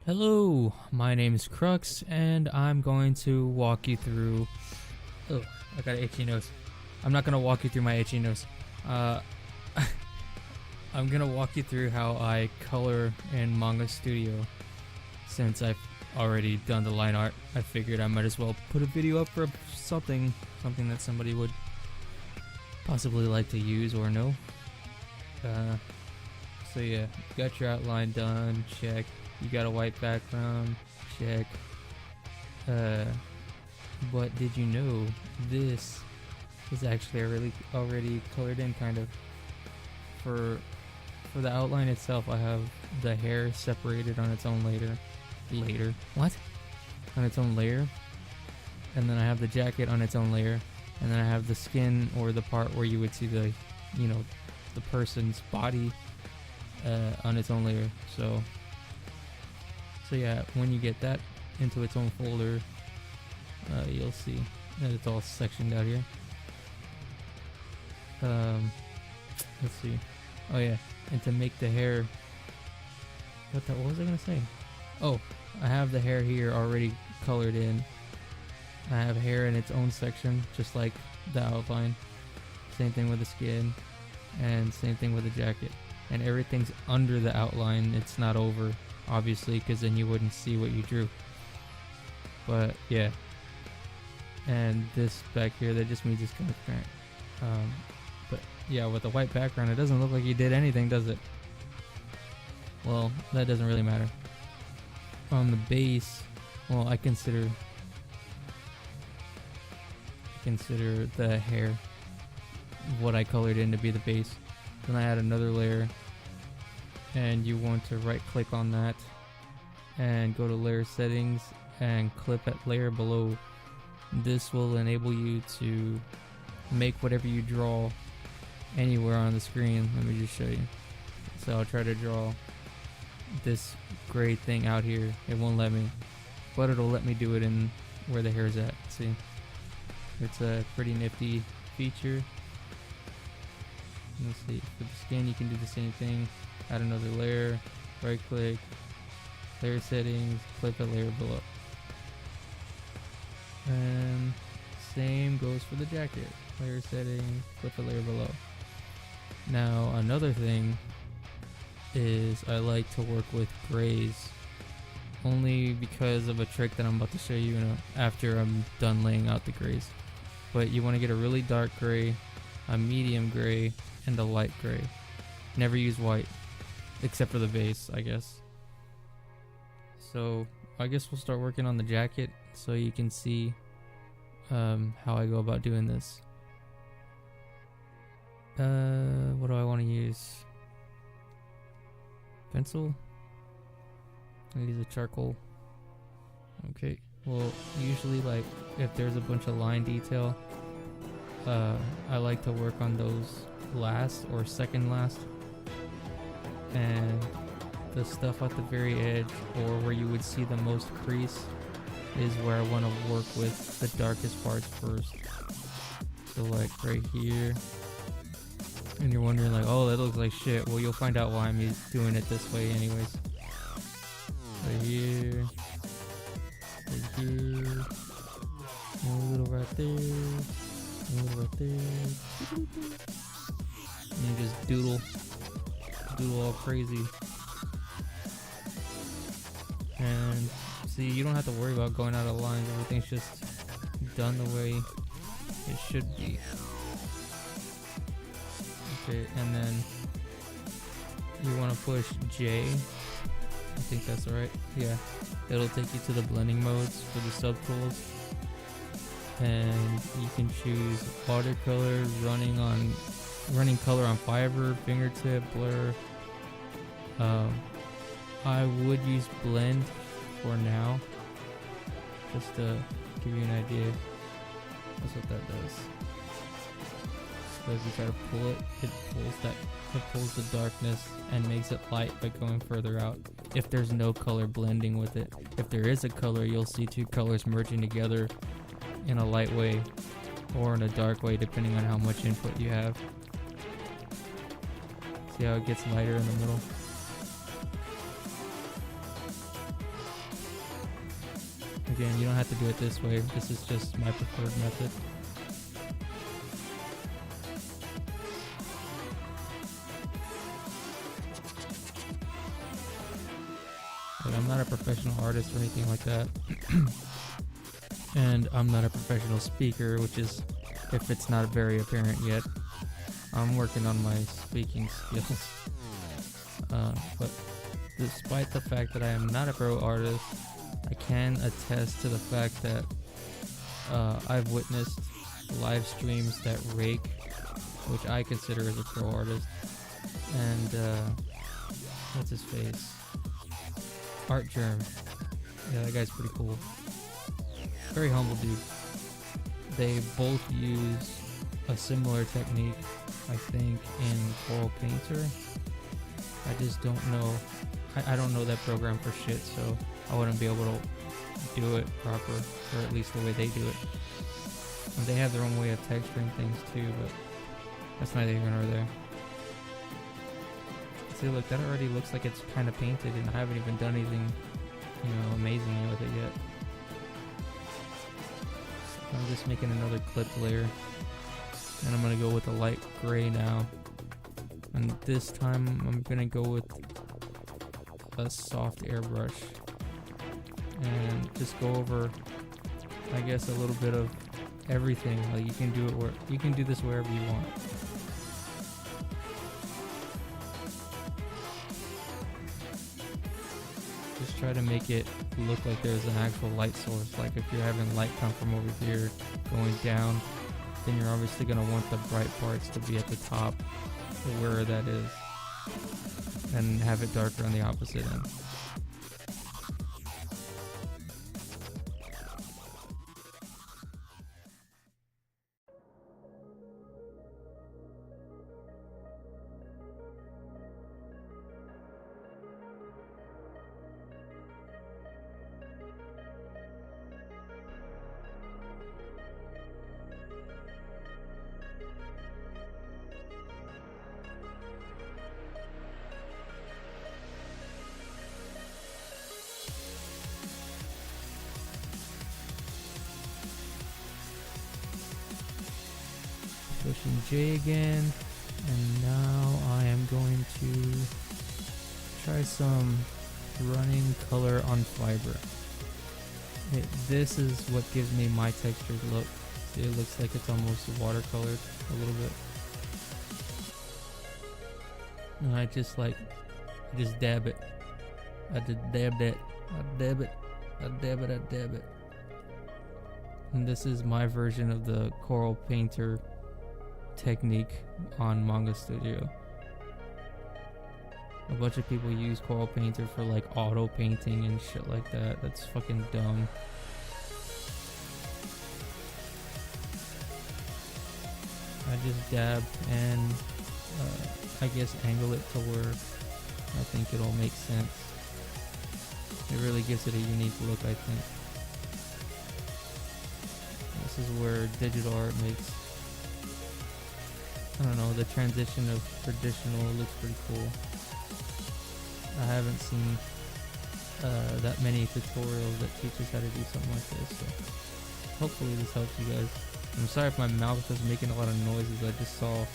Hello, my name is Crux, and I'm going to walk you through... Oh, I got an itchy nose. I'm not going to walk you through my itchy nose. I'm going to walk you through how I color in Manga Studio. Since I've already done the line art, I figured I might as well put a video up for something that somebody would possibly like to use or know. So yeah, you got your outline done, check. You got a white background, check. But did you know this is actually already colored in, kind of. For the outline itself, I have the hair separated on its own on its own layer, and then I have the jacket on its own layer, and then I have the skin, or the part where you would see the, the person's body on its own layer. So yeah, when you get that into its own folder, you'll see that it's all sectioned out here. Let's see. Oh yeah, and to make the hair, what was I gonna say? Oh, I have the hair here already colored in. I have hair in its own section, just like the outline. Same thing with the skin, and same thing with the jacket. And everything's under the outline, it's not over, obviously, because then you wouldn't see what you drew. But yeah, and this back here, that just means it's transparent. But yeah, with the white background, it doesn't look like you did anything, does it? Well, that doesn't really matter. On the base, well, I consider the hair, what I colored in, to be the base. Then I add another layer, and you want to right click on that and go to layer settings and clip at layer below. This will enable you to make whatever you draw anywhere on the screen. Let me just show you. So I'll try to draw this gray thing out here. It won't let me, but it'll let me do it in where the hair's at. See, it's a pretty nifty feature. Let's see, for the skin you can do the same thing. Add another layer, right click, layer settings, clip a layer below. And same goes for the jacket. Layer settings, clip a layer below. Now another thing is I like to work with grays, only because of a trick that I'm about to show you after I'm done laying out the grays. But you want to get a really dark gray, a medium gray, and a light gray. Never use white, except for the base, I guess. So I guess we'll start working on the jacket so you can see how I go about doing this. What do I want to use? Pencil? I use a charcoal. Okay. Well, usually, like, if there's a bunch of line detail, I like to work on those last or second last. And the stuff at the very edge, or where you would see the most crease, is where I want to work with the darkest parts first. So like right here, and you're wondering like, oh, that looks like shit. Well, you'll find out why I'm doing it this way anyways. Right here, a little right there, a little right there. And you just doodle all crazy. And see, you don't have to worry about going out of lines. Everything's just done the way it should be. Okay, and then you want to push J. I think that's right. Yeah, it'll take you to the blending modes for the subtools, and you can choose watercolor, running color on fiber, fingertip, blur. I would use blend for now, just to give you an idea. That's what that does. So if you try to pull it, it pulls the darkness and makes it light by going further out. If there's no color blending with it. If there is a color, you'll see two colors merging together in a light way or in a dark way, depending on how much input you have. See how it gets lighter in the middle? Again, you don't have to do it this way. This is just my preferred method. But I'm not a professional artist or anything like that. And I'm not a professional speaker, which is if it's not very apparent yet. I'm working on my speaking skills. But despite the fact that I am not a pro artist, I can attest to the fact that I've witnessed live streams that rake, which I consider as a pro artist. And what's his face? Art Germ. Yeah, that guy's pretty cool. Very humble dude. They both use a similar technique, I think, in Coral Painter. I just don't know. I don't know that program for shit, so I wouldn't be able to do it proper, or at least the way they do it. And they have their own way of texturing things too, but that's neither here nor there. See, look, that already looks like it's kind of painted, and I haven't even done anything, you know, amazing with it yet. I'm just making another clipped layer, and I'm gonna go with a light gray now. And this time I'm gonna go with a soft airbrush and just go over, I guess, a little bit of everything. Like, you can do it where you can do this wherever you want. Just try to make it look like there's an actual light source. Like if you're having light come from over here going down, then you're obviously going to want the bright parts to be at the top, where that is, and have it darker on the opposite end. Pushing J again, and now I am going to try some running color on fiber. This is what gives me my textured look. See, it looks like it's almost watercolored a little bit. And I just dab it. I just dab that. I dab it. I dab it. I dab it. And this is my version of the Coral Painter technique on Manga Studio. A bunch of people use Coral Painter for like auto painting and shit like that. That's fucking dumb. I just dab and I guess angle it to where I think it'll make sense. It really gives it a unique look, I think. This is where digital art makes, I don't know, the transition of traditional looks pretty cool. I haven't seen that many tutorials that teach us how to do something like this, so hopefully this helps you guys. I'm sorry if my mouth is making a lot of noises. I just saw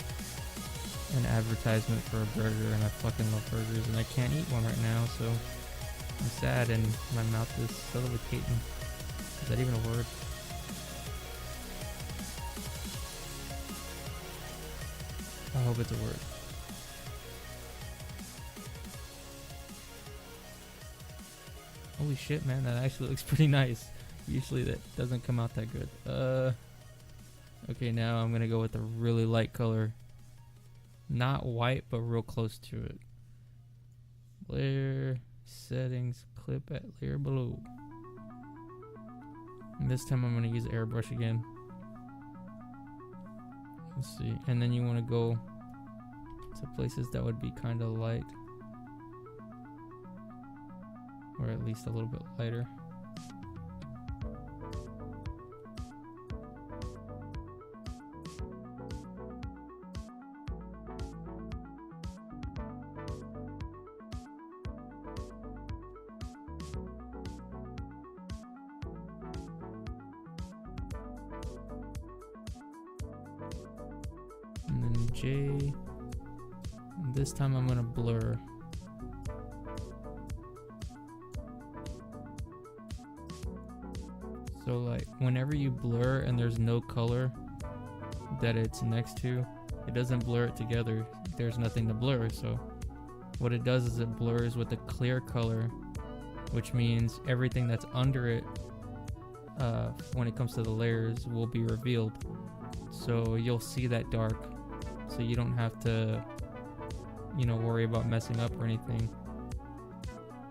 an advertisement for a burger, and I fucking love burgers, and I can't eat one right now, so I'm sad, and my mouth is salivating. Is that even a word? I hope it's a word. Holy shit, man, that actually looks pretty nice. Usually that doesn't come out that good. Okay, now I'm gonna go with a really light color. Not white, but real close to it. Layer, settings, clip at layer below. And this time I'm gonna use airbrush again. Let's see, and then you want to go to places that would be kind of light, or at least a little bit lighter. J. And this time I'm gonna blur. So like whenever you blur and there's no color that it's next to, it doesn't blur it together. There's nothing to blur. So what it does is it blurs with a clear color, which means everything that's under it, when it comes to the layers, will be revealed. So you'll see that dark. So you don't have to, you know, worry about messing up or anything.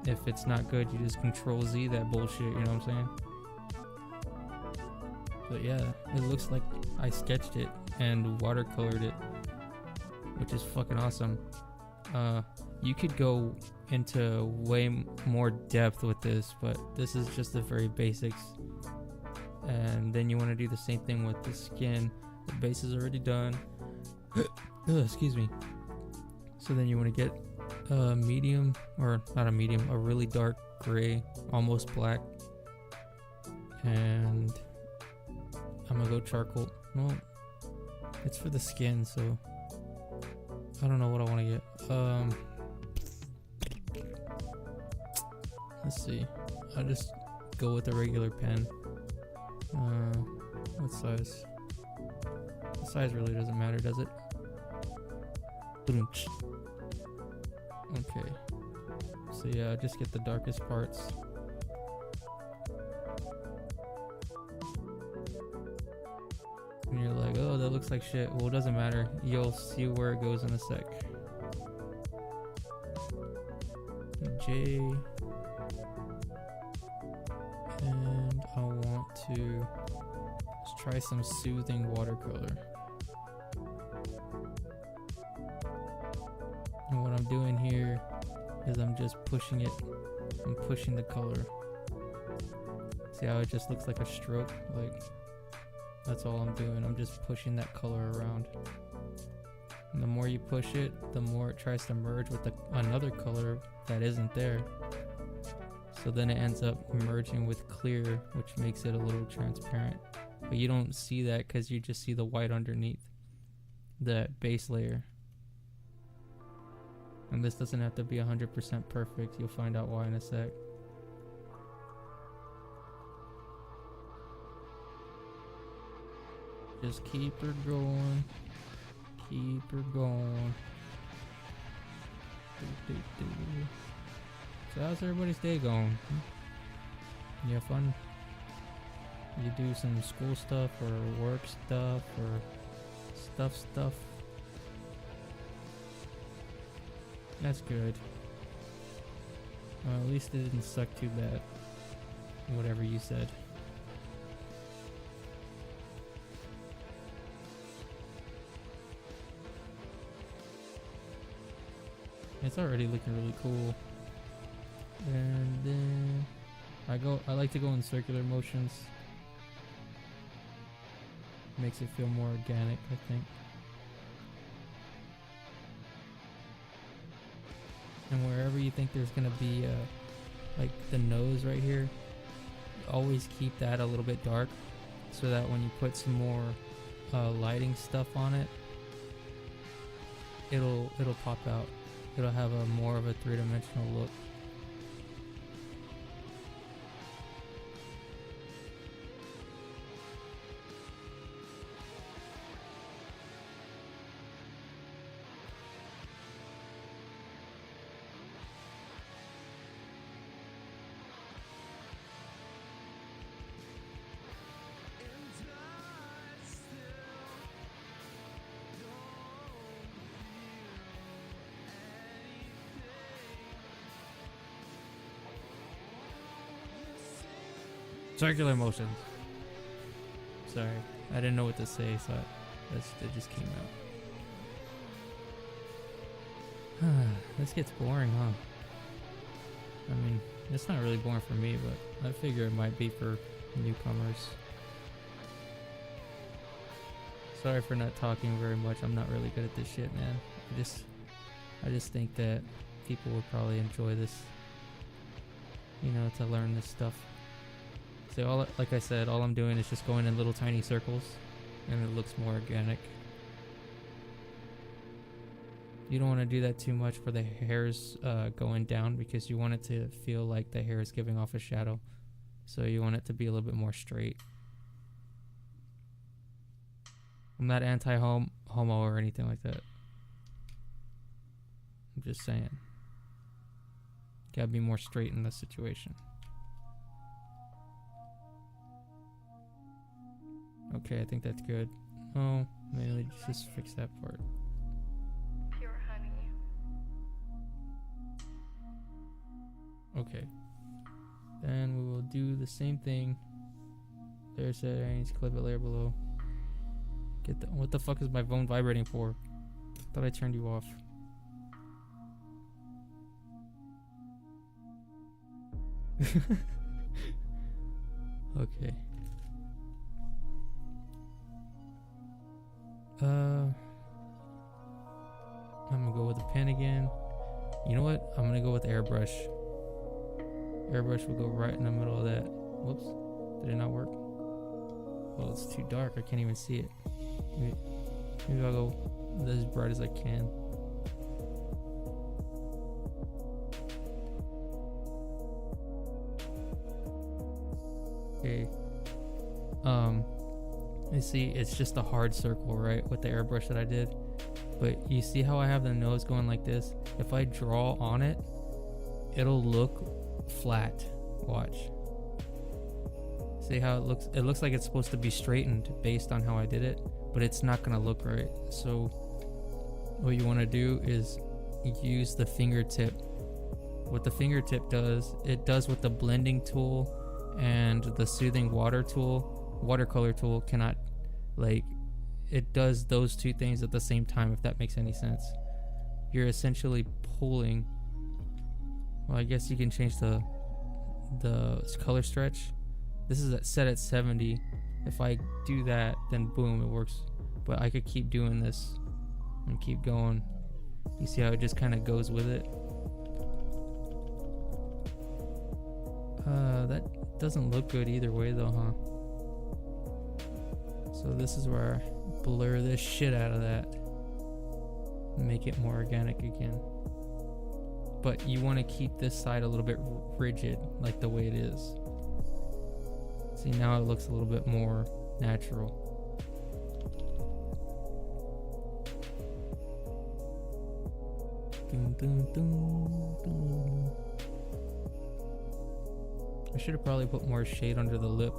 If it's not good, you just Control Z that bullshit, you know what I'm saying? But yeah, it looks like I sketched it and watercolored it, which is fucking awesome. You could go into way more depth with this, but this is just the very basics. And then you want to do the same thing with the skin. The base is already done. Excuse me. So then you want to get a medium, or not a medium, a really dark gray, almost black. And I'm gonna go charcoal. Well, it's for the skin, so I don't know what I want to get. Let's see. I'll just go with a regular pen. What size? The size really doesn't matter, does it? Okay. So yeah, just get the darkest parts. And you're like, oh, that looks like shit. Well, it doesn't matter. You'll see where it goes in a sec. J. And I want to just try some soothing watercolor. And what I'm doing here is I'm just pushing it. I'm pushing the color. See how it just looks like a stroke? Like, that's all I'm doing. I'm just pushing that color around. And the more you push it, the more it tries to merge with another color that isn't there. So then it ends up merging with clear, which makes it a little transparent. But you don't see that because you just see the white underneath that base layer. And this doesn't have to be 100% perfect. You'll find out why in a sec. Just keep her going. Keep her going. So how's everybody's day going? You have fun? You do some school stuff or work stuff or stuff? That's good. Well, at least it didn't suck too bad. Whatever you said. It's already looking really cool. And then I like to go in circular motions. Makes it feel more organic, I think. And wherever you think there's gonna be like the nose right here, always keep that a little bit dark, so that when you put some more lighting stuff on it, it'll pop out. It'll have a more of a three-dimensional look. Circular motions. Sorry, I didn't know what to say, so it just came out. This gets boring, huh? I mean, it's not really boring for me, but I figure it might be for newcomers. Sorry for not talking very much. I'm not really good at this shit, man. I just think that people would probably enjoy this, you know, to learn this stuff. So like I said, all I'm doing is just going in little tiny circles, and it looks more organic. You don't want to do that too much for the hairs going down, because you want it to feel like the hair is giving off a shadow. So you want it to be a little bit more straight. I'm not anti-homo or anything like that. I'm just saying. Gotta be more straight in this situation. Okay, I think that's good. Oh, maybe just fix that part. Pure honey. Okay. Then we will do the same thing. There's settings, clip it layer below. What the fuck is my phone vibrating for? Thought I turned you off. Okay. I'm gonna go with the pen again. You know what? I'm gonna go with airbrush. Airbrush will go right in the middle of that. Whoops. Did it not work? Well, it's too dark. I can't even see it. Maybe I'll go as bright as I can. Okay. You see, it's just a hard circle, right, with the airbrush that I did. But you see how I have the nose going like this? If I draw on it, it'll look flat. Watch. See how it looks? It looks like it's supposed to be straightened based on how I did it, but it's not gonna look right. So what you want to do is use the fingertip. What the fingertip does, it does what the blending tool and the soothing watercolor tool cannot. Like, it does those two things at the same time, if that makes any sense. You're essentially pulling. Well, I guess you can change the color stretch. This is set at 70. If I do that, then boom, it works. But I could keep doing this and keep going. You see how it just kind of goes with it? That doesn't look good either way though, huh? So this is where I blur this shit out of that and make it more organic again. But you want to keep this side a little bit rigid, like the way it is. See, now it looks a little bit more natural. Dun, dun, dun, dun. I should have probably put more shade under the lip.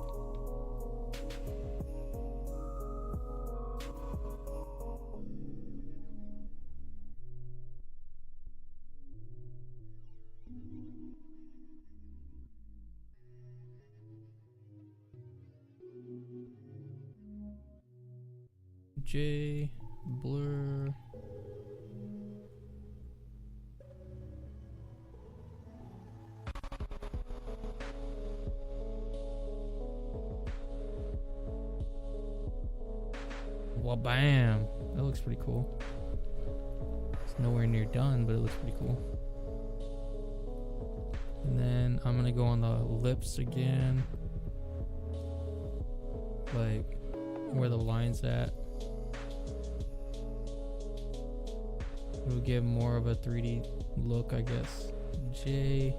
J, blur. Well, bam. That looks pretty cool. It's nowhere near done, but it looks pretty cool. And then I'm gonna go on the lips again. Like where the line's at. It'll give more of a 3D look, I guess. J.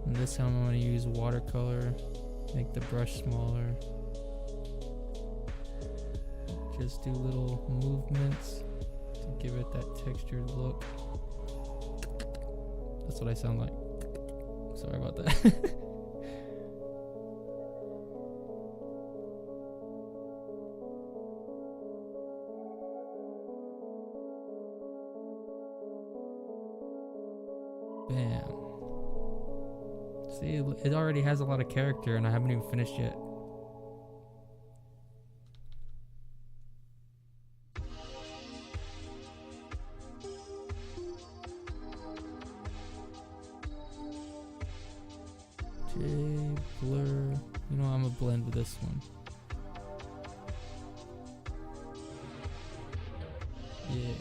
And this time I'm gonna use watercolor. Make the brush smaller. Just do little movements to give it that textured look. That's what I sound like. Sorry about that. Bam. See, it already has a lot of character and I haven't even finished yet. J, blur. You know, I'm gonna blend with this one. Yeah.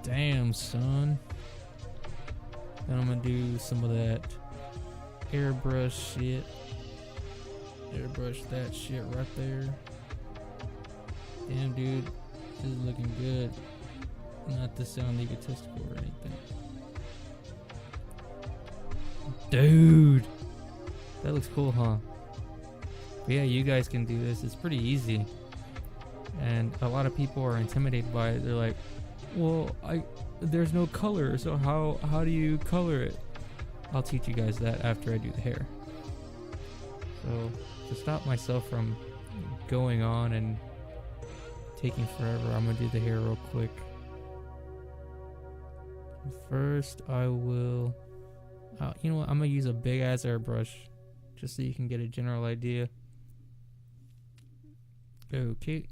Damn, son. Then I'm gonna do some of that airbrush shit. airbrush that shit right there. Damn, dude, this is looking good. Not to sound egotistical or anything. Dude, that looks cool, huh? But yeah, you guys can do this. It's pretty easy. And a lot of people are intimidated by it. They're like, well, there's no color, so how do you color it? I'll teach you guys that after I do the hair. So to stop myself from going on and taking forever, I'm gonna do the hair real quick. First, I will, you know what, I'm gonna use a big ass airbrush just so you can get a general idea. Okay.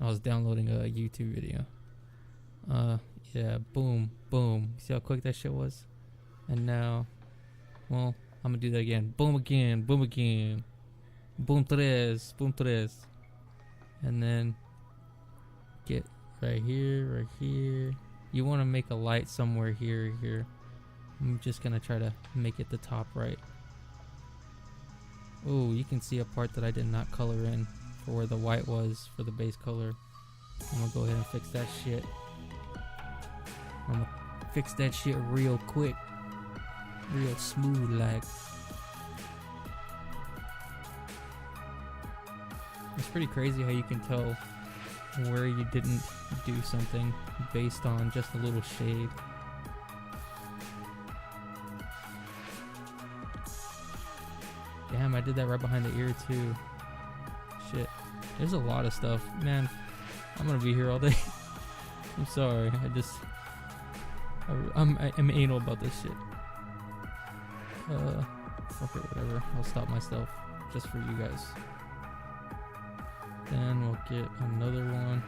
I was downloading a YouTube video. Yeah, boom, boom. See how quick that shit was? And now, well, I'm gonna do that again. Boom again, boom again. Boom tres, boom tres. And then get right here, right here. You want to make a light somewhere here, here. I'm just gonna try to make it the top right. Oh, you can see a part that I did not color in for where the white was for the base color. I'm gonna go ahead and fix that shit. I'm gonna fix that shit real quick. Real smooth like. It's pretty crazy how you can tell where you didn't do something based on just a little shade. Damn, I did that right behind the ear too. Shit. There's a lot of stuff. Man, I'm gonna be here all day. I'm sorry. I'm anal about this shit. Fuck it, whatever. I'll stop myself just for you guys. Then we'll get another one.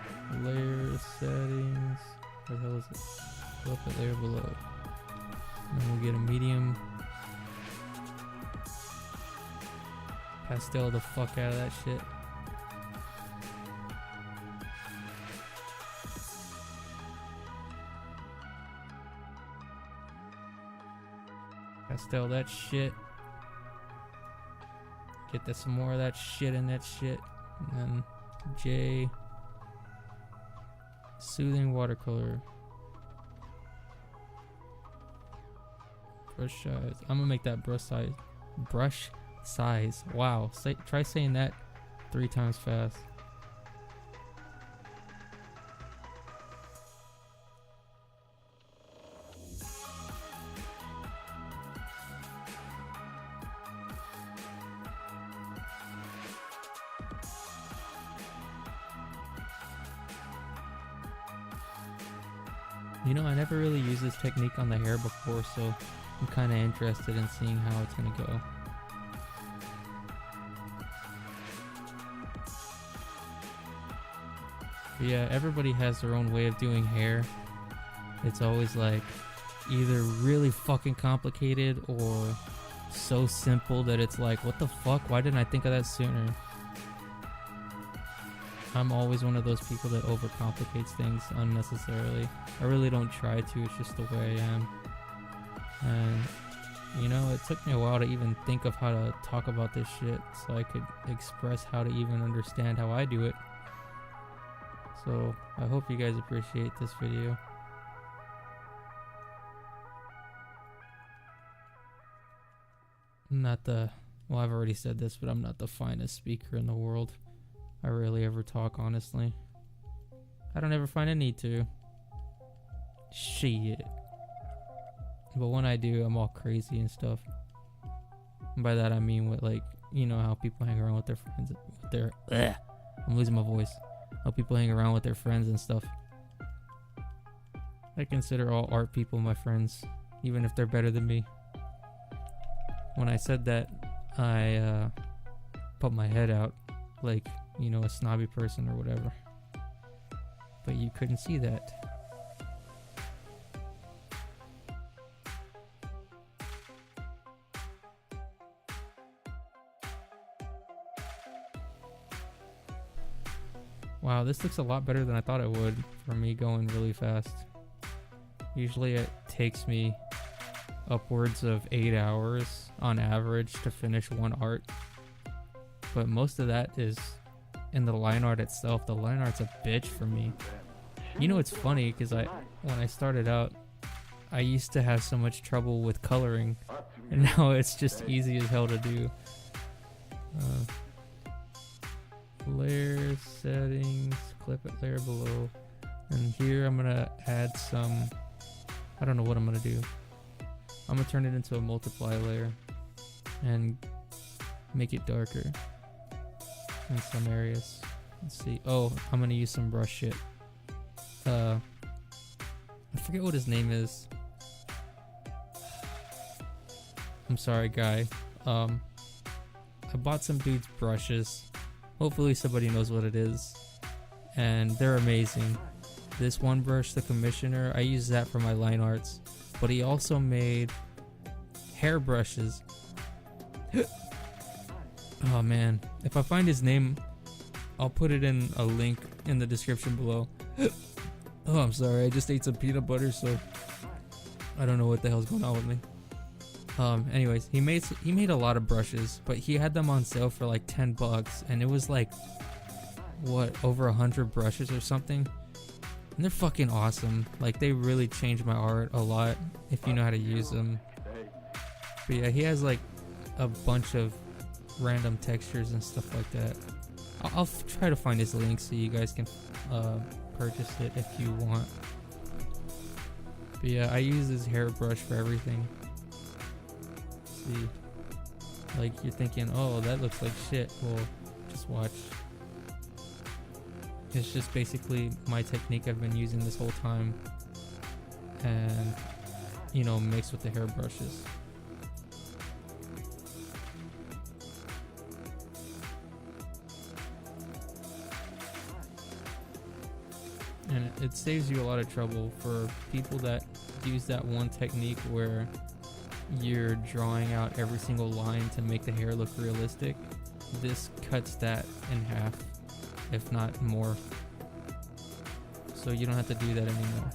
Layer settings. Where the hell is it? Go up at layer below. And then we'll get a medium. Pastel the fuck out of that shit. Pastel that shit. Get some more of that shit in that shit. And then J. Soothing watercolor. Brush size. I'm gonna make that brush size. Brush size. Wow. Try saying that 3 times fast. You know, I never really used this technique on the hair before, so I'm kind of interested in seeing how it's gonna go. But yeah, everybody has their own way of doing hair. It's always like either really fucking complicated or so simple that it's like, what the fuck? Why didn't I think of that sooner? I'm always one of those people that overcomplicates things unnecessarily. I really don't try to, it's just the way I am. And, you know, it took me a while to even think of how to talk about this shit so I could express how to even understand how I do it. So, I hope you guys appreciate this video. Well, I've already said this, but I'm not the finest speaker in the world. I rarely ever talk, honestly. I don't ever find a need to. Shit. But when I do, I'm all crazy and stuff. And by that I mean with, like, you know how people hang around with their friends. I'm losing my voice. How people hang around with their friends and stuff. I consider all art people my friends, even if they're better than me. When I said that, I put my head out like, you know, a snobby person or whatever. But you couldn't see that. Wow, this looks a lot better than I thought it would for me going really fast. Usually it takes me upwards of 8 hours on average to finish one art. But most of that is in the line art itself. The line art's a bitch for me. You know, it's funny because when I started out, I used to have so much trouble with coloring, and now it's just easy as hell to do. Layer settings, clip it layer below, and here I'm gonna add some, I don't know what I'm gonna do. I'm gonna turn it into a multiply layer and make it darker in some areas. Let's see. Oh, I'm gonna use some brush shit. I forget what his name is. I'm sorry, guy. I bought some dude's brushes. Hopefully somebody knows what it is. And they're amazing. This one brush, the Commissioner, I use that for my line arts. But he also made hair brushes. Oh man. If I find his name, I'll put it in a link in the description below. Oh, I'm sorry. I just ate some peanut butter, so I don't know what the hell's going on with me. Anyways, he made a lot of brushes, but he had them on sale for like $10, and it was like, what, over 100 brushes or something? And they're fucking awesome. Like, they really changed my art a lot if you know how to use them. But yeah, he has like a bunch of random textures and stuff like that. I'll try to find his link so you guys can purchase it if you want. But yeah, I use this hairbrush for everything. See, like, you're thinking, oh, that looks like shit. Well, just watch. It's just basically my technique I've been using this whole time, and, you know, mixed with the hairbrushes. And it saves you a lot of trouble for people that use that one technique where you're drawing out every single line to make the hair look realistic. This cuts that in half, if not more. So you don't have to do that anymore.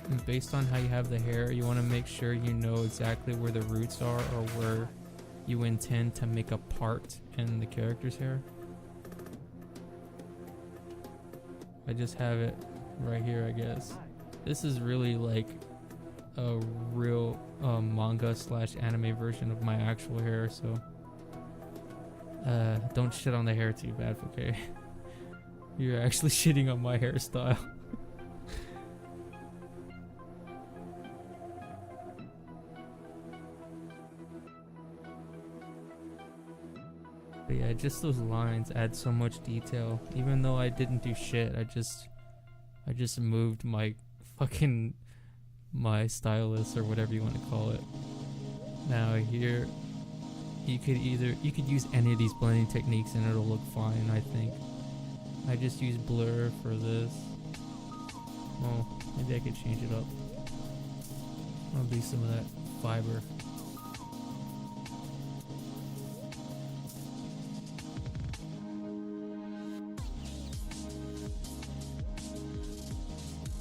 And based on how you have the hair, you want to make sure you know exactly where the roots are or where you intend to make a part in the character's hair. I just have it right here, I guess. This is really like a real manga / anime version of my actual hair, so don't shit on the hair too bad, okay? You're actually shitting on my hairstyle. But yeah, just those lines add so much detail. Even though I didn't do shit, I just moved my stylus or whatever you want to call it. Now here, you could use any of these blending techniques and it'll look fine, I think. I just use blur for this. Well, maybe I could change it up. I'll do some of that fiber.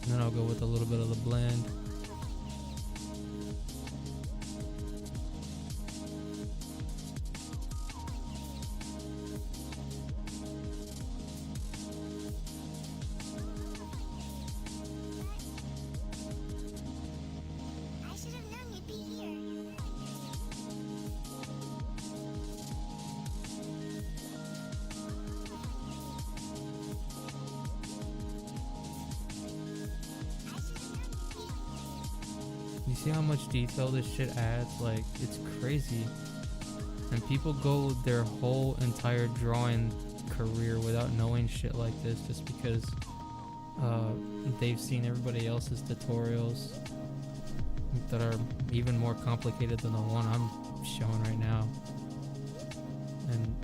And then I'll go with a little bit of the blend. I should have known you'd be here. You see how much detail this shit adds? Like, it's crazy. And people go their whole entire drawing career without knowing shit like this just because they've seen everybody else's tutorials that are even more complicated than the one I'm showing right now. And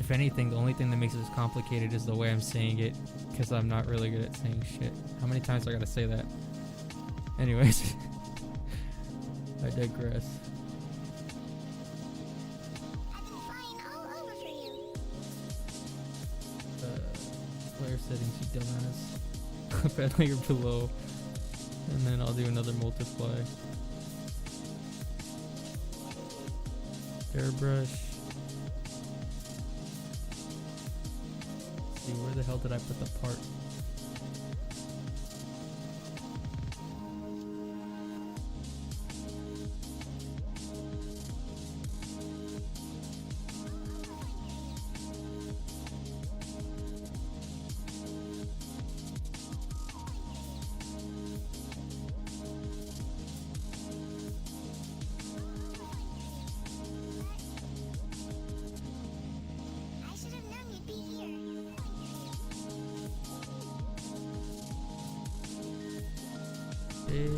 if anything, the only thing that makes this complicated is the way I'm saying it, because I'm not really good at saying shit. How many times do I gotta say that? Anyways. I digress. layer settings, you dumbass. Clip at layer below. And then I'll do another multiply. Airbrush. See, where the hell did I put the part? I should have known you'd be here. J.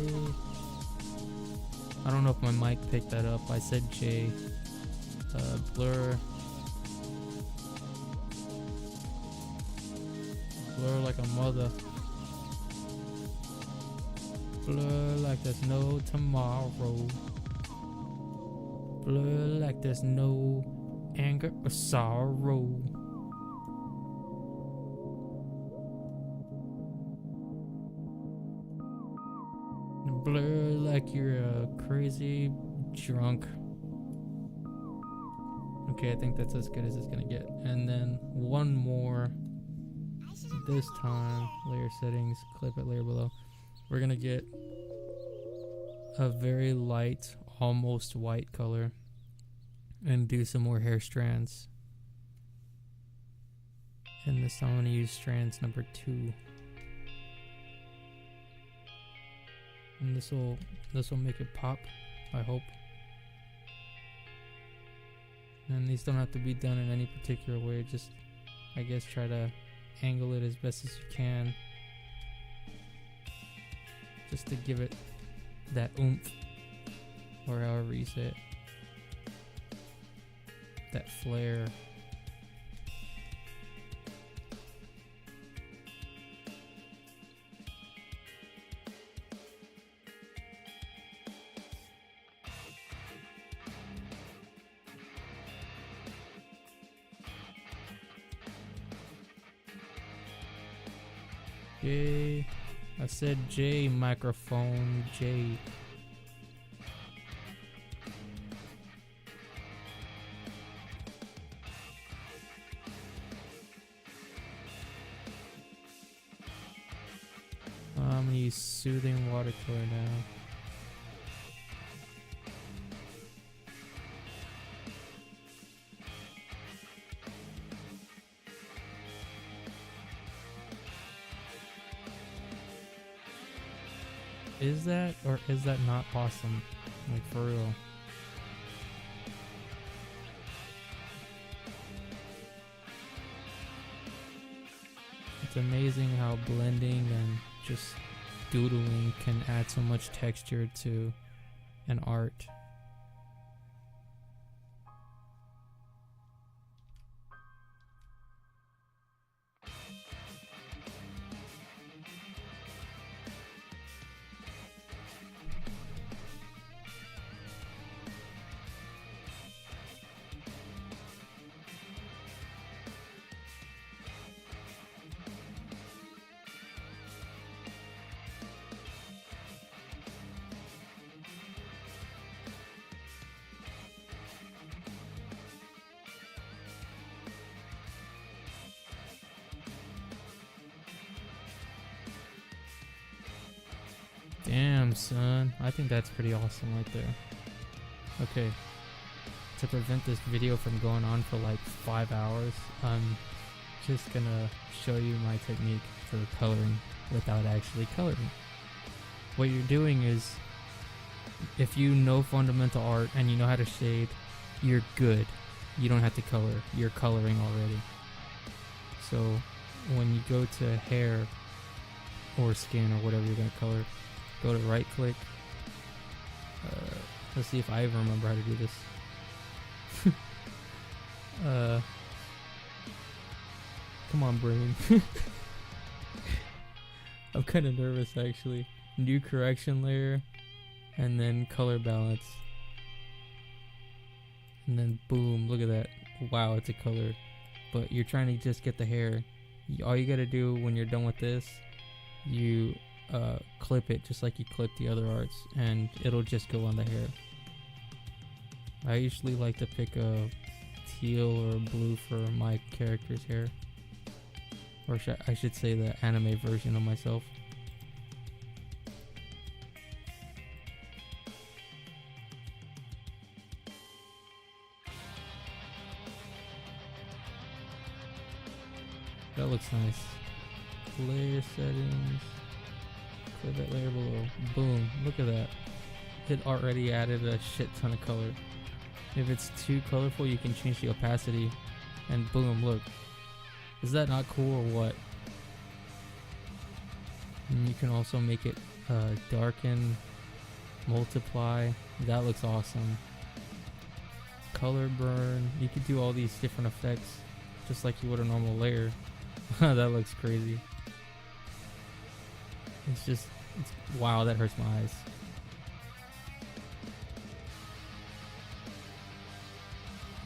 I don't know if my mic picked that up. I said J. Blur. Blur like a mother. Blur like there's no tomorrow. Blur like there's no anger or sorrow. Blur like you're a crazy drunk. Okay, I think that's as good as it's gonna get. And then one more. This time, layer settings, clip at layer below. We're gonna get a very light, almost white color, and do some more hair strands. And this time I'm gonna use strands number 2. And this will make it pop, I hope. And these don't have to be done in any particular way, just I guess try to angle it as best as you can, just to give it that oomph, or however you say it, that flair. J. I said J, microphone J. I'm gonna use soothing watercolor now. Is that or is that not awesome? Like, for real. It's amazing how blending and just doodling can add so much texture to an art. Damn, son. I think that's pretty awesome right there. Okay. To prevent this video from going on for like 5 hours, I'm just gonna show you my technique for coloring without actually coloring. What you're doing is, if you know fundamental art and you know how to shade, you're good. You don't have to color. You're coloring already. So when you go to hair or skin or whatever you're gonna color, go to right click. Let's see if I even remember how to do this. Come on, brain. I'm kind of nervous actually. New correction layer, and then color balance, and then boom, look at that. Wow, it's a color. But you're trying to just get the hair All you gotta do when you're done with this, you clip it just like you clip the other arts, and it'll just go on the hair. I usually like to pick a teal or blue for my character's hair, or I should say the anime version of myself. That looks nice. Layer settings. Clip that layer below. Boom. Look at that. It already added a shit ton of color. If it's too colorful, you can change the opacity. And boom, look. Is that not cool or what? And you can also make it darken, multiply. That looks awesome. Color burn. You could do all these different effects just like you would a normal layer. That looks crazy. Wow, that hurts my eyes.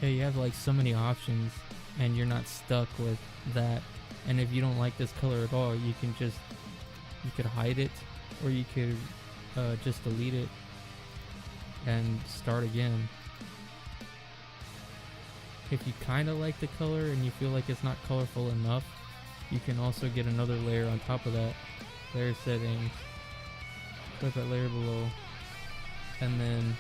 Yeah, you have like so many options and you're not stuck with that. And if you don't like this color at all, you could hide it, or you could just delete it and start again. If you kind of like the color and you feel like it's not colorful enough, you can also get another layer on top of that. Layer settings, click that layer below, and then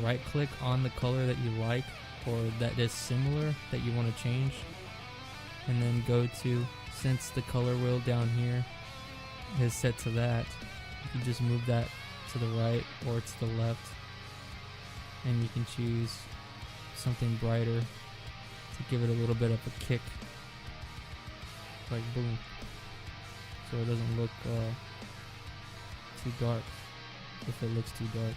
right click on the color that you like or that is similar that you want to change, and then go to, since the color wheel down here is set to that, you can just move that to the right or to the left, and you can choose something brighter to give it a little bit of a kick, like boom, so it doesn't look too dark if it looks too dark,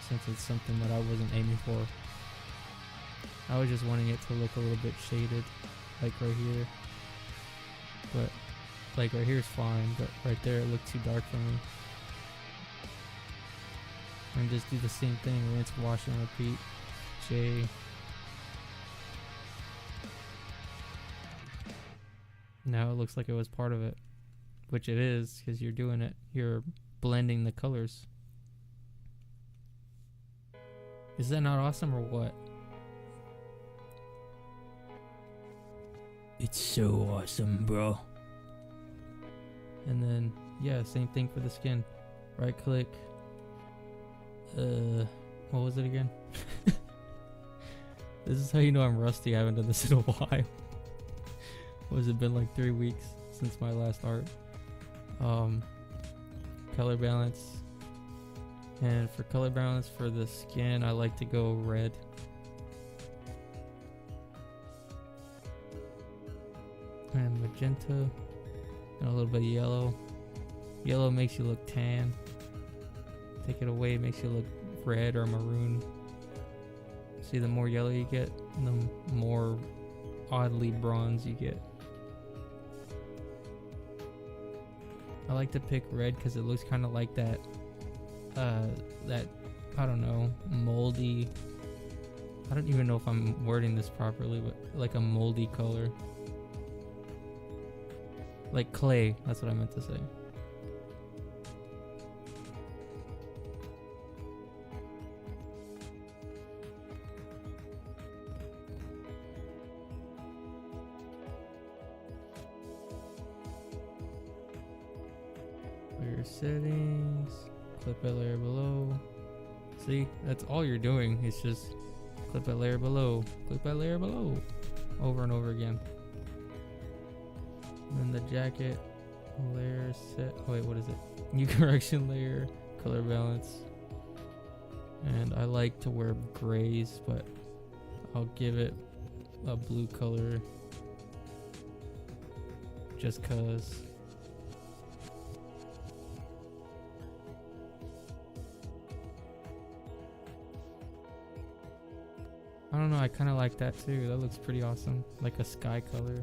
since it's something that I wasn't aiming for. I was just wanting it to look a little bit shaded, like right here, but like right here is fine, but right there it looked too dark for me. And just do the same thing, rinse, wash, and repeat. J. Now it looks like it was part of it, which it is, because you're doing it. You're blending the colors. Is that not awesome or what? It's so awesome, bro. And then, yeah, same thing for the skin. Right click. What was it again? This is how you know I'm rusty. I haven't done this in a while. What has it been, like 3 weeks since my last art? Color balance. And for color balance for the skin, I like to go red. And magenta. And a little bit of yellow. Yellow makes you look tan. Take it away, it makes you look red or maroon. See, the more yellow you get, the more oddly bronze you get. I like to pick red because it looks kind of like that, I don't know, moldy. I don't even know if I'm wording this properly, but like a moldy color. Like clay, that's what I meant to say. Layer settings, clip that layer below. See, that's all you're doing. It's just clip that layer below, clip that layer below, over and over again. And then the jacket, layer set, oh wait, what is it? New correction layer, color balance. And I like to wear grays, but I'll give it a blue color just cause. I don't know, I kind of like that too. That looks pretty awesome, like a sky color.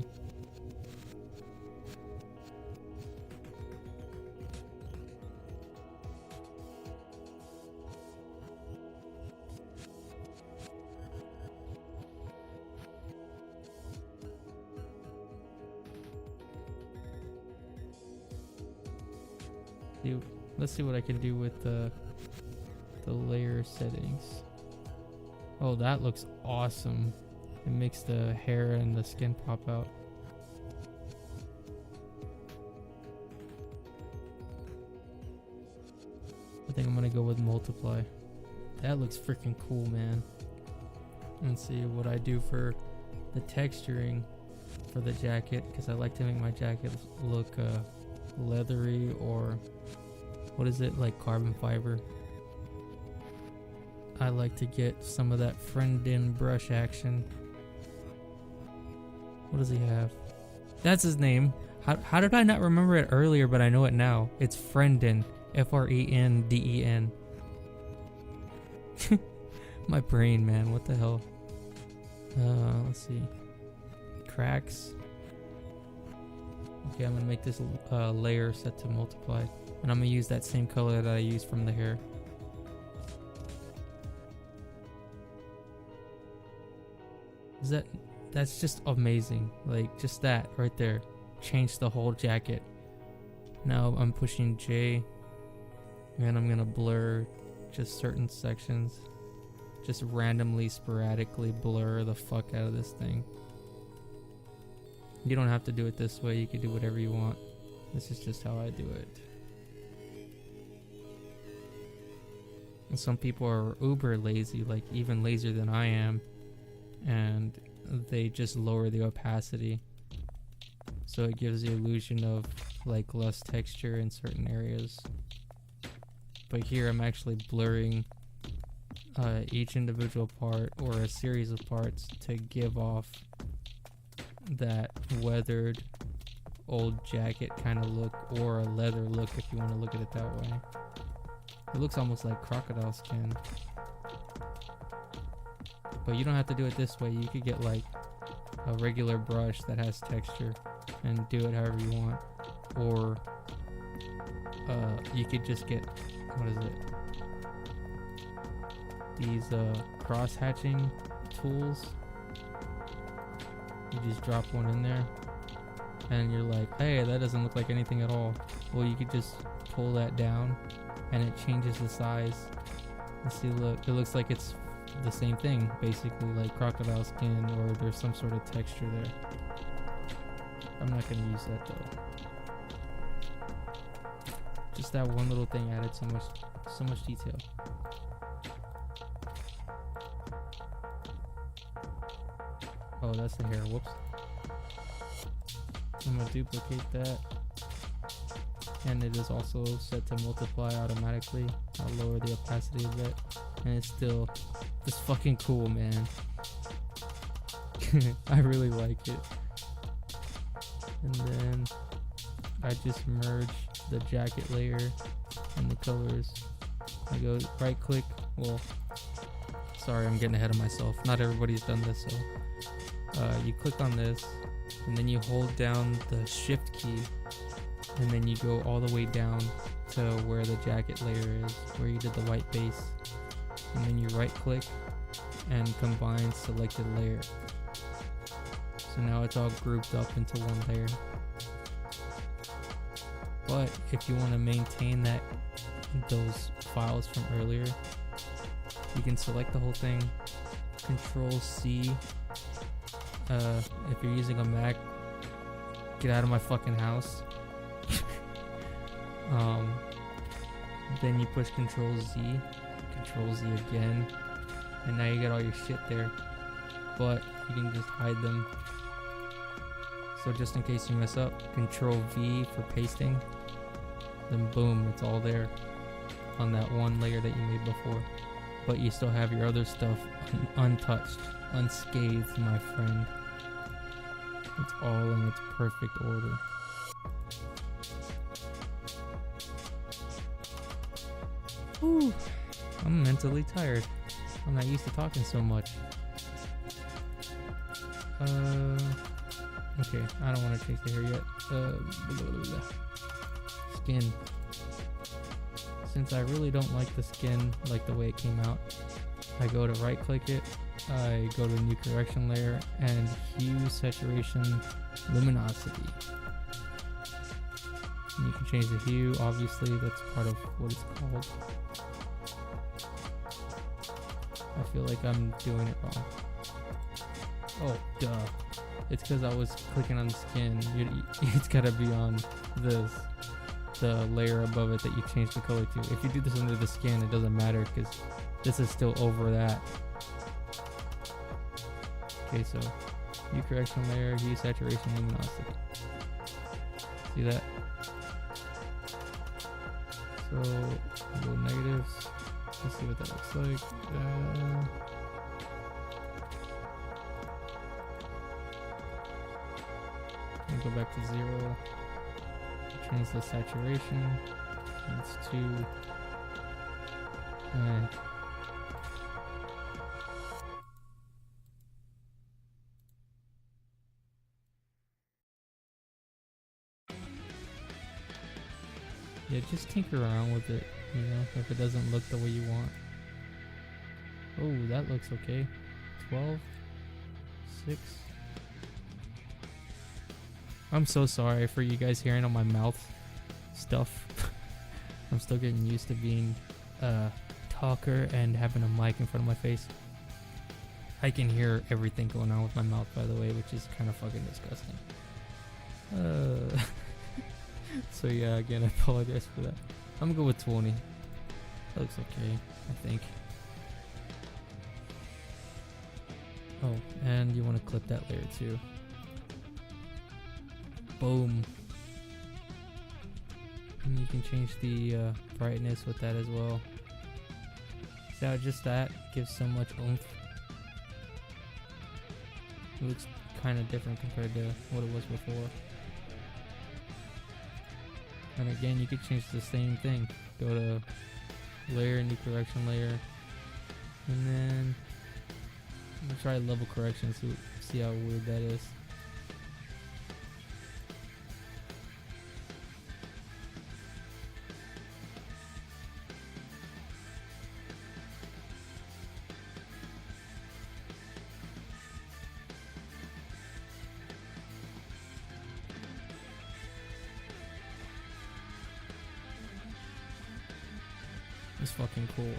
See, let's see what I can do with the layer settings. Oh, that looks awesome. It makes the hair and the skin pop out. I think I'm gonna go with multiply. That looks freaking cool, man. Let's see what I do for the texturing for the jacket, because I like to make my jacket look leathery, or what is it, like carbon fiber. I like to get some of that Frenden brush action. What does he have? That's his name. How did I not remember it earlier, but I know it now? It's Frenden. Frenden. My brain, man. What the hell? Let's see. Cracks. Okay, I'm gonna make this layer set to multiply, and I'm gonna use that same color that I used from the hair. That's just amazing. Like, just that right there changed the whole jacket. Now I'm pushing J, and I'm gonna blur just certain sections. Just randomly, sporadically blur the fuck out of this thing. You don't have to do it this way. You can do whatever you want. This is just how I do it. And some people are uber lazy, like even lazier than I am, and they just lower the opacity, so it gives the illusion of like less texture in certain areas. But here I'm actually blurring each individual part, or a series of parts, to give off that weathered old jacket kind of look, or a leather look if you want to look at it that way. It looks almost like crocodile skin. But you don't have to do it this way. You could get like a regular brush that has texture and do it however you want. Or you could just get, what is it? These cross hatching tools. You just drop one in there and you're like, hey, that doesn't look like anything at all. Well, you could just pull that down and it changes the size. And see, look, it looks like it's the same thing, basically, like crocodile skin, or there's some sort of texture there. I'm not gonna use that though. Just that one little thing added so much detail. Oh, that's the hair. Whoops. I'm gonna duplicate that, and it is also set to multiply automatically. I'll lower the opacity a bit, and it's still just fucking cool, man. I really like it. And then I just merge the jacket layer and the colors. I go right click. Well, sorry, I'm getting ahead of myself. Not everybody's done this, so you click on this, and then you hold down the shift key, and then you go all the way down to where the jacket layer is, where you did the white base, and then you right click and combine selected layer. So now it's all grouped up into one layer. But if you want to maintain those files from earlier, you can select the whole thing, Control C. If you're using a Mac, get out of my fucking house. Then you push Control Z again, and now you get all your shit there. But you can just hide them. So just in case you mess up, Control V for pasting. Then boom, it's all there on that one layer that you made before. But you still have your other stuff untouched, unscathed, my friend. It's all in its perfect order. Whew, I'm mentally tired. I'm not used to talking so much. Okay, I don't want to change the hair yet. Skin. Since I really don't like the skin like the way it came out, I go to right click it, I go to new correction layer, and hue, saturation, luminosity. And you can change the hue, obviously, that's part of what it's called. I feel like I'm doing it wrong. Oh, duh. It's because I was clicking on the skin. It's gotta be on this, the layer above it that you change the color to. If you do this under the skin, it doesn't matter because this is still over that. Okay, so hue correction layer, hue saturation, luminosity. See that? So go negatives. Let's see what that looks like. Go back to 0. Change the saturation. That's 2. Alright. Yeah, just tinker around with it, you know, if it doesn't look the way you want. Oh, that looks okay. 12, 6. I'm so sorry for you guys hearing on my mouth stuff. I'm still getting used to being a talker and having a mic in front of my face. I can hear everything going on with my mouth, by the way, which is kind of fucking disgusting. So yeah, again, I apologize for that. I'm gonna go with 20. That looks okay, I think. Oh, and you want to clip that layer too. Boom. And you can change the brightness with that as well. So just that gives so much oomph. It looks kind of different compared to what it was before. And again, you could change the same thing. Go to layer, new correction layer, and then I'm gonna try level correction, see how weird that is. It's fucking cool.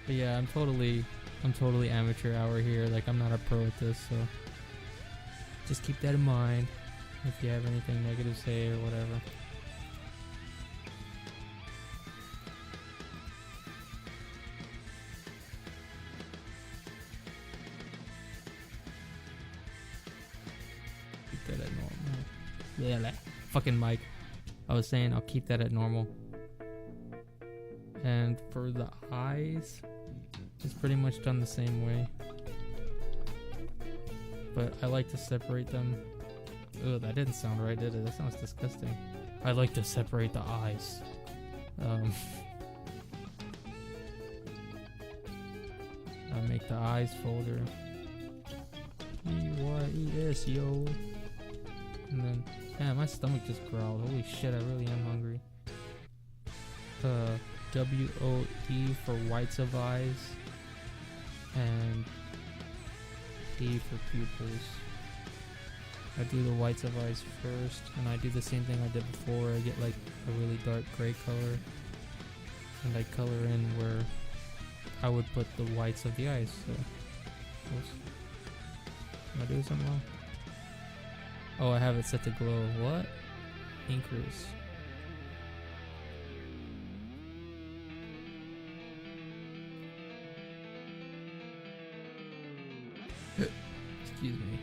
But yeah, I'm totally amateur hour here. Like, I'm not a pro at this, so just keep that in mind if you have anything negative to say or whatever. That at normal. Yeah, fucking mic. I was saying I'll keep that at normal. And for the eyes, it's pretty much done the same way. But I like to separate them. Ugh, that didn't sound right, did it? That sounds disgusting. I like to separate the eyes. I make the eyes folder. EYES, yo. And then, man, my stomach just growled. Holy shit, I really am hungry. WOE for whites of eyes, and P for pupils. I do the whites of eyes first, and I do the same thing I did before. I get like a really dark gray color, and I color in where I would put the whites of the eyes. So, am I doing something wrong? Oh, I have it set to glow. What? Increase. Excuse me.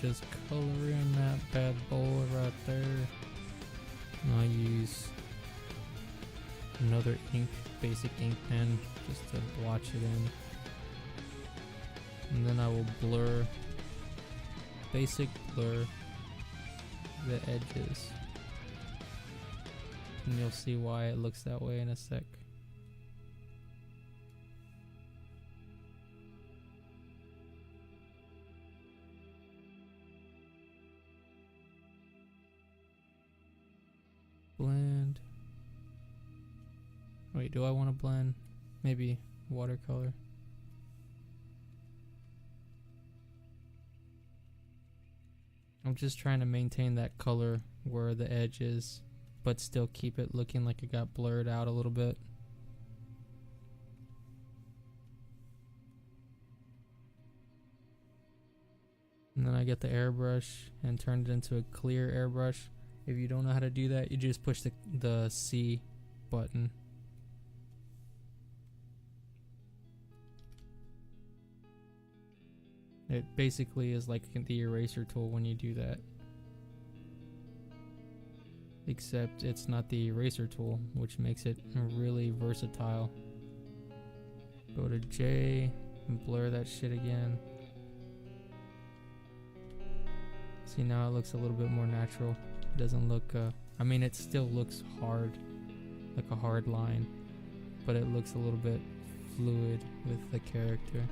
Just color in that bad boy right there. And I use another basic ink pen just to blotch it in. And then I will blur, basic blur, the edges. And you'll see why it looks that way in a sec. Blend. Wait, do I want to blend? Maybe watercolor. I'm just trying to maintain that color where the edge is, but still keep it looking like it got blurred out a little bit. And then I get the airbrush and turn it into a clear airbrush. If you don't know how to do that, you just push the C button. It basically is like the eraser tool when you do that. Except it's not the eraser tool, which makes it really versatile. Go to J and blur that shit again. See, now it looks a little bit more natural. It doesn't look, I mean, it still looks hard, like a hard line, but it looks a little bit fluid with the character.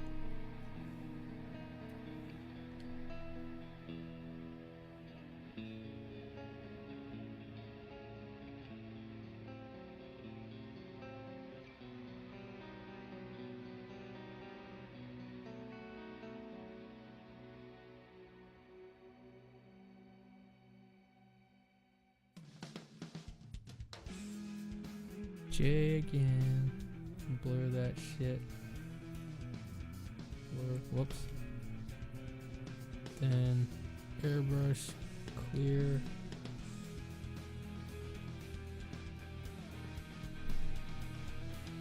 J again. Blur that shit. Blur. Whoops. Then airbrush. Clear.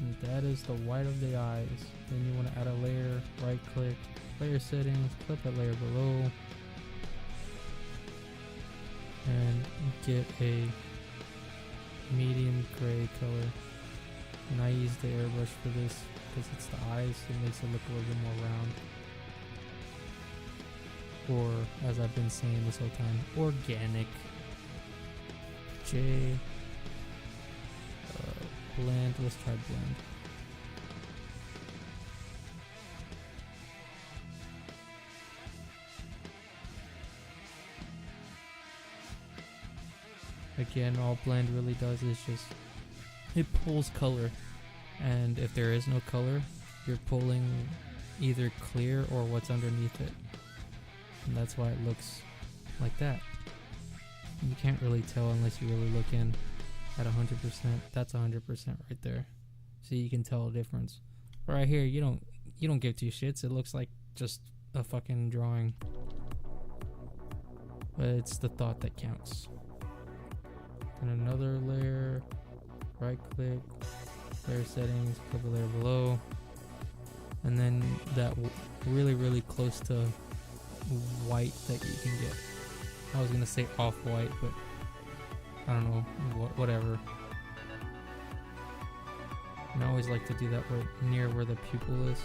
And that is the white of the eyes. Then you want to add a layer. Right click. Layer settings. Click a layer below. And get a medium gray color, and I use the airbrush for this because it's the eyes, so it makes it look a little bit more round, or as I've been saying this whole time, organic. J, blend, let's try blend. Again, all blend really does is just, it pulls color, and if there is no color, you're pulling either clear or what's underneath it, and that's why it looks like that. You can't really tell unless you really look in at 100%. That's 100% right there, so you can tell a difference. Right here, you don't give two shits. It looks like just a fucking drawing, but it's the thought that counts. And another layer, right click, layer settings, click a layer below, and then that really close to white that you can get. I was gonna say off-white, but I don't know, whatever. And I always like to do that near where the pupil is,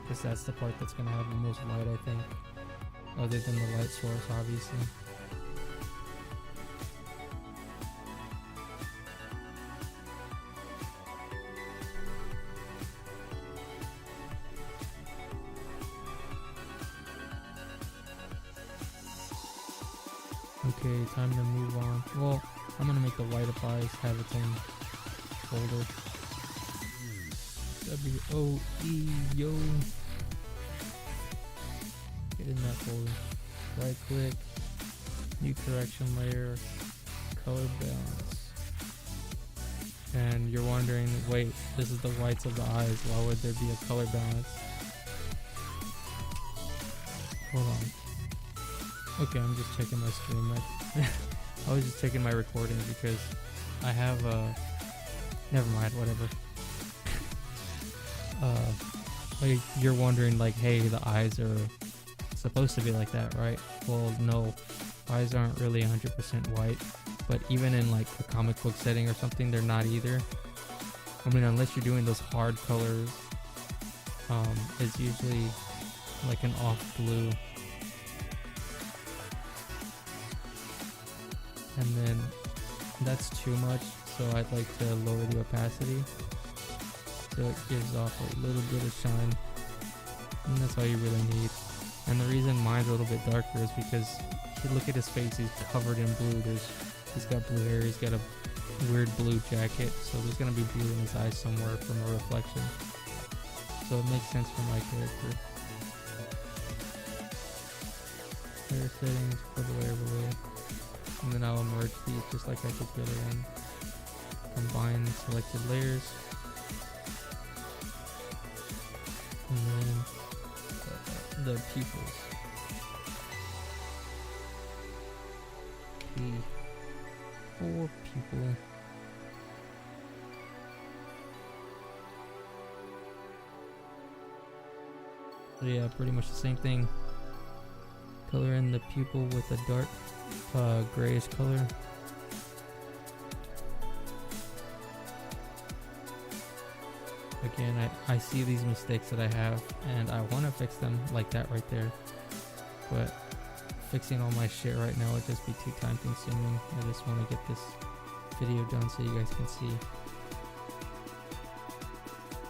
because that's the part that's gonna have the most light, I think, other than the light source, obviously. Okay, time to move on. Well, I'm gonna make the white of eyes have its own folder. W-O-E, yo. Get in that folder. Right click, new correction layer, color balance. And you're wondering, wait, this is the whites of the eyes, why would there be a color balance? Hold on. Okay, I'm just checking my stream. I was just checking my recording because I have never mind, whatever. Like you're wondering, like, hey, the eyes are supposed to be like that, right? Well, no, eyes aren't really 100% white, but even in like a comic book setting or something, they're not either. I mean, unless you're doing those hard colors, it's usually like an off blue. and then that's too much, so I'd like to lower the opacity so it gives off a little bit of shine, and that's all you really need. And the reason mine's a little bit darker is because if you look at his face, he's covered in blue. He's got blue hair, he's got a weird blue jacket, so there's gonna be blue in his eyes somewhere from a reflection, so it makes sense for my character. Layer settings, put the layer below, and then I'll merge these just like I did the other one. Combine selected layers, and then the pupils. P4 pupil. So yeah, pretty much the same thing. Color in the pupil with a dark grayish color. Again, I see these mistakes that I have, and I want to fix them like that right there. But fixing all my shit right now would just be too time consuming. I just want to get this video done so you guys can see.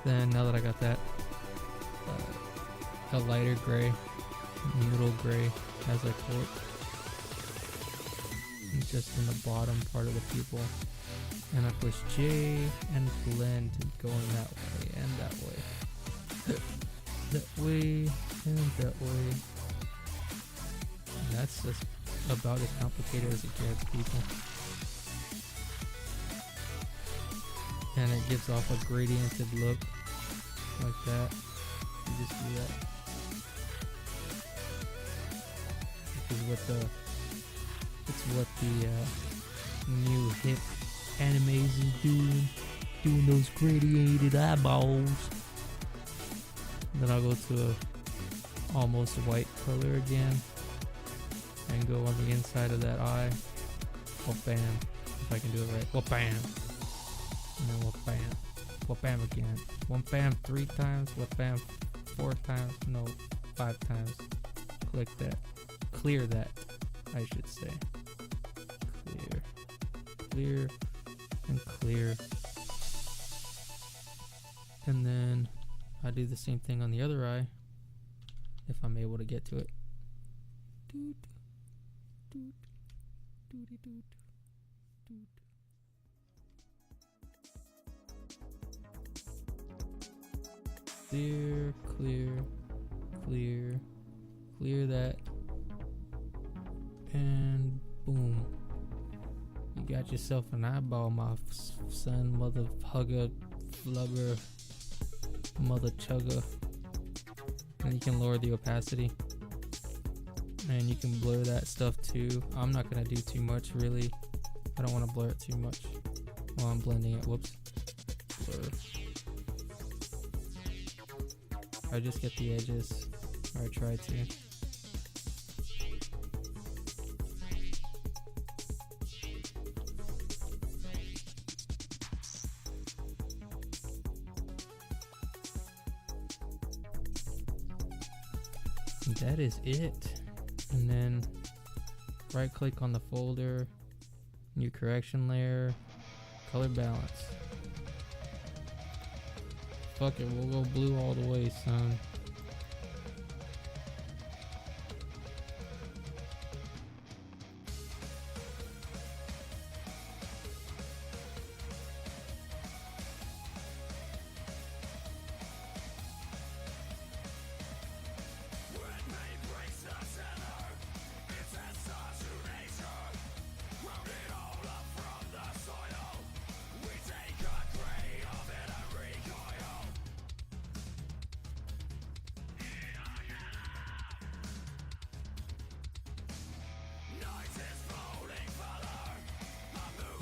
Then now that I got that, a lighter gray, noodle gray as I call it, and just in the bottom part of the pupil. And I push J and blend going that way and that way. That way and that way. And that's just about as complicated as it gets, people. And it gives off a gradiented look like that. You just do that. It's what the new hip animes is doing those gradiated eyeballs. Then I'll go to a almost white color again and go on the inside of that eye. Well, bam, if I can do it right. Well, bam, and then well, bam, well, bam again. Well, bam 3 times. Well, bam 4 times. No, 5 times. Click that. Clear that, I should say. Clear and clear. And then I do the same thing on the other eye if I'm able to get to it. Clear, clear, clear, clear that. And boom, you got yourself an eyeball, my son, mother hugger, flubber, mother chugger. And you can lower the opacity, and you can blur that stuff too. I'm not gonna do too much, really. I don't want to blur it too much while I'm blending it. Whoops. Blur. I just get the edges, or I try to. That is it. And then right click on the folder, new correction layer, color balance. Fuck it, we'll go blue all the way, son.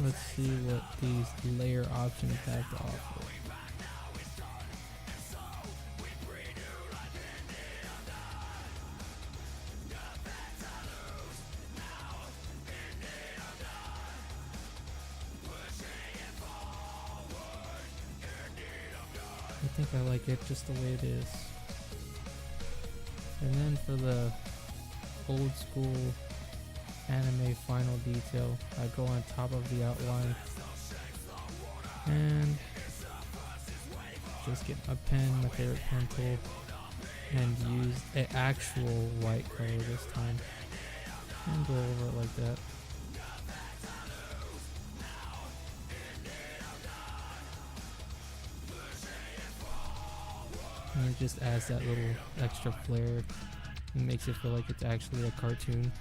Let's see what these layer options have to offer. I think I like it just the way it is. And then for the old school anime final detail. I go on top of the outline and just get my pen, my favorite pen tool, and use an actual white color this time and go over it like that. And it just adds that little extra flair and makes it feel like it's actually a cartoon.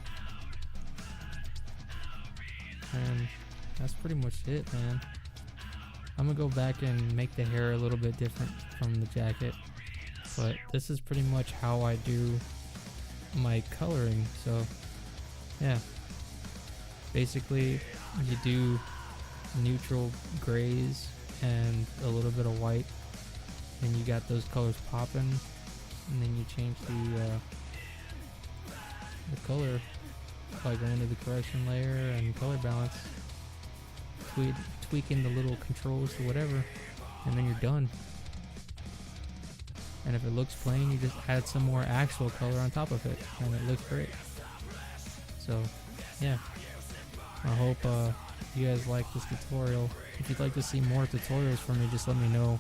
And that's pretty much it, man. I'm gonna go back and make the hair a little bit different from the jacket, but this is pretty much how I do my coloring. So yeah, basically you do neutral grays and a little bit of white, and you got those colors popping, and then you change the color by going to the correction layer and color balance, tweaking the little controls to whatever, and then you're done. And if it looks plain, you just add some more actual color on top of it, and it looks great. So yeah, I hope you guys like this tutorial. If you'd like to see more tutorials from me, just let me know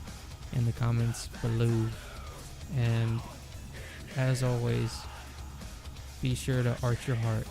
in the comments below. And as always, be sure to art your heart.